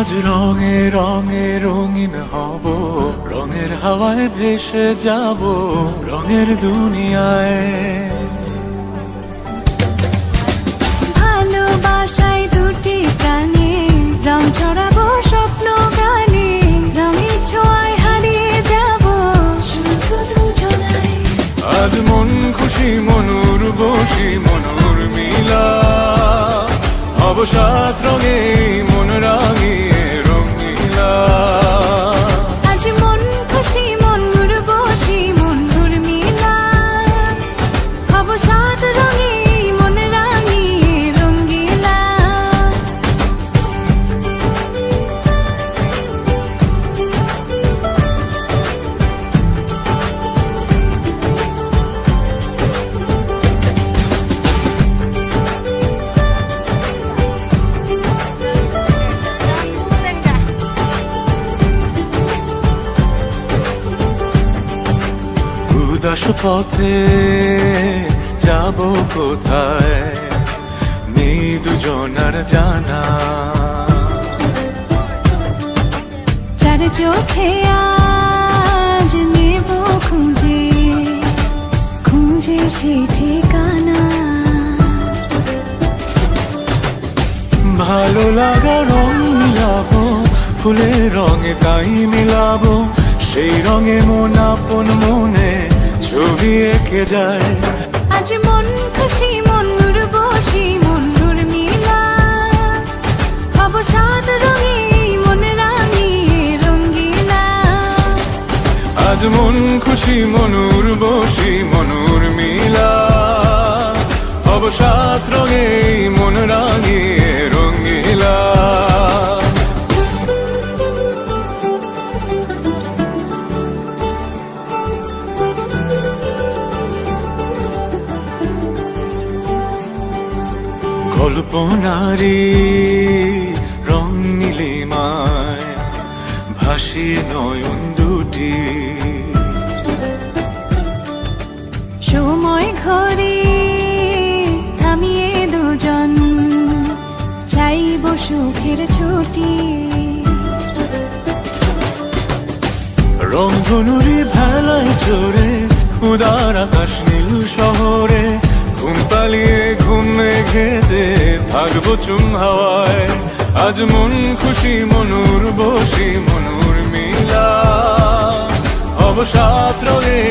আজ রঙে রঙে রঙিন হব, রঙের হাওয়ায় ভেসে যাব রঙের দুনিয়ায়। ভালোবাসায় দুটি প্রাণে রং ছড়াবো স্বপ্ন গানে, রঙের ছোঁয়ায় হারিয়ে যাব শুধু দুজনায়। আজ মন খুশি মনুর বসি মনুর মিলা, হব সাত রঙে মন রাঙিয়ে রঙিলা। আজ মন খুশি মনুর বসি মনুর মিলা, হব সাত রঙে মন রাঙিয়ে রঙ্গিলা। উদাস পথে যাব কোথায়, নেই দুজনার জানা। চার চোখে আজ নেব খুঁজে খুঁজে সে ঠিকানা। ভালো লাগা রং মিলাবো, ফুলের রঙে তাই মিলাবো, সেই রঙে মন আপন মনে ছবি এঁকে যায়। আজ মন খুশি মনুর বসি মনুর মিলা, হব সাত রঙে মন রাঙিয়ে রঙ্গিলা। আজ মন খুশি মনুর বসি মনুর মিলা, হব সাত রঙে মন রাঙিয়ে রঙিলা। কল্পনারি রং নীলিমায় ভাসিয়ে নয়ন দুটি, সময় ঘরে থামিয়ে দুজন চাইব সুখের ছুটি। রংধনুরি ভেলায় চড়ে উদার আকাশ নীল শহরে, ঘুম পালিয়ে ঘুম মেঘেতে থাকবো চুম হাওয়ায়। আজ মন খুশি মনুর বসি মনুর মিলা, হব সাত রঙে